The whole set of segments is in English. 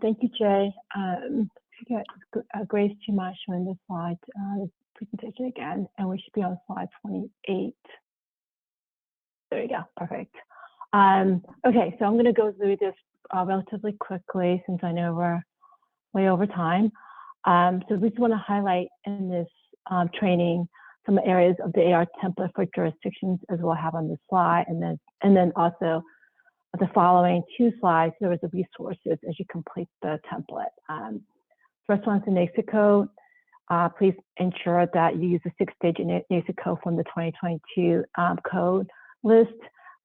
Thank you, Jay. We got Grace Chumash showing the slide presentation again, and we should be on slide 28. There you go, perfect. Okay, so I'm going to go through this relatively quickly since I know we're way over time. So we just want to highlight in this training some areas of the AR template for jurisdictions as we'll have on the slide, and then also the following two slides, there is the resources as you complete the template. First one's the NAICS code. Please ensure that you use the 6-digit NAICS code from the 2022 code list.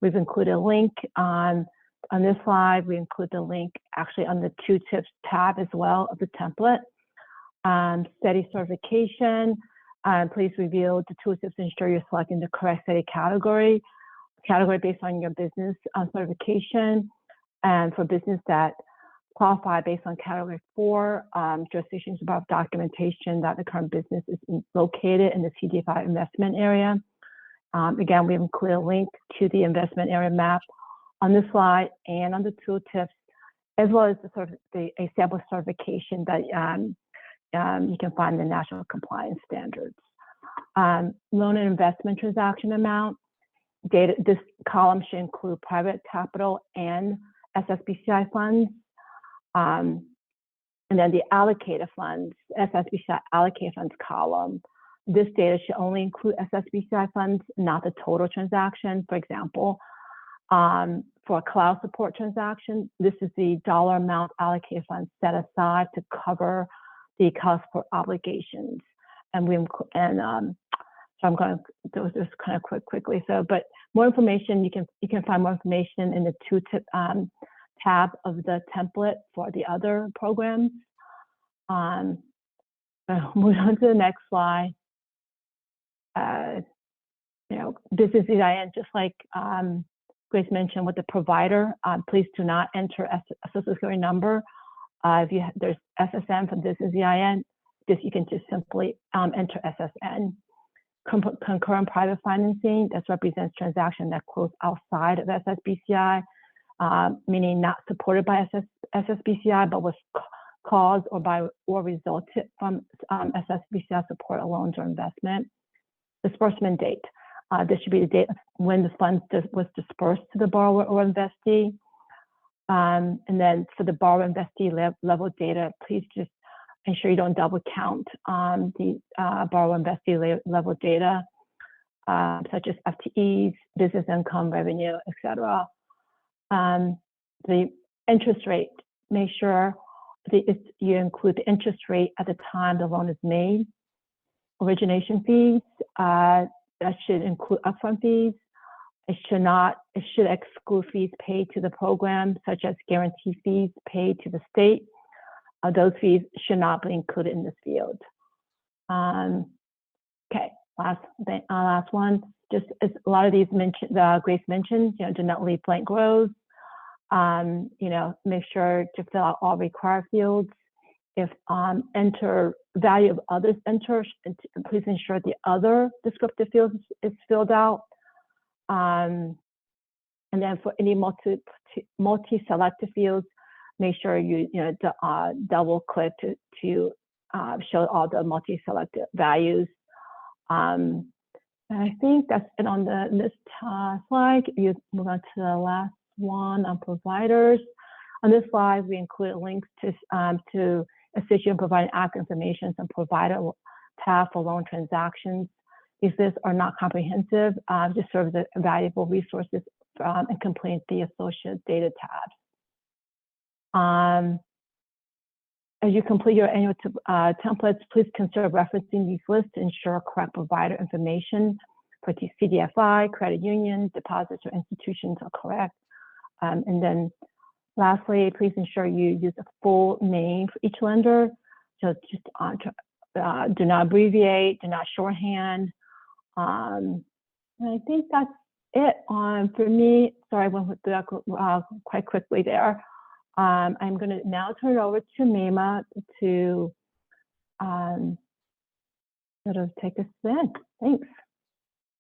We've included a link on this slide. We include the link actually on the tooltips tab as well of the template. SETI certification. Please review the tooltips to ensure you're selecting the correct SETI category based on your business certification, and for business that qualify based on category 4, jurisdictions above documentation that the current business is located in the CDFI investment area. Again, we include a link to the investment area map on this slide and on the tooltips, as well as a sample certification that you can find in the National Compliance Standards. Loan and investment transaction amount. Data, this column should include private capital and SSBCI funds. And then the allocated funds, SSBCI allocated funds column. This data should only include SSBCI funds, not the total transaction. For example, for a cloud support transaction, this is the dollar amount allocated funds set aside to cover the cloud support obligations. And so I'm going to do this kind of quickly. So, but more information, you can find more information in the tooltip tab of the template for the other programs. Move on to the next slide. Business EIN, just like Grace mentioned with the provider, please do not enter a social security number. If there's SSN for business EIN, you can just simply enter SSN. Concurrent private financing, this represents transaction that close outside of SSBCI, meaning not supported by SSBCI, but was caused or resulted from SSBCI support of loans or investment. Disbursement date. This should be the date when the funds was dispersed to the borrower or investee. And then for the borrower investee level data, please just ensure you don't double count the borrower investee level data, such as FTEs, business income, revenue, etc. The interest rate, make sure you include the interest rate at the time the loan is made. Origination fees, that should include upfront fees. It should exclude fees paid to the program, such as guarantee fees paid to the state. Those fees should not be included in this field. Okay, last one. Just as a lot of these Grace mentioned, do not leave blank rows. Make sure to fill out all required fields. If enter value of others enter, please ensure the other descriptive fields is filled out. And then for any multi-selected fields, make sure you double click to show all the multi-selected values. And I think that's it on this slide. You move on to the last one on providers. On this slide, we include links to assist you in providing accurate information and provider tab for loan transactions. These lists are not comprehensive, just serve as valuable resources and complete the associated data tabs. As you complete your annual templates, please consider referencing these lists to ensure correct provider information for CDFI, credit union, deposits, or institutions are correct. And then lastly, please ensure you use a full name for each lender. So just do not abbreviate, do not shorthand. And I think that's it for me. Sorry, I went through that quite quickly there. I'm going to now turn it over to Meema to sort of take us then. Thanks.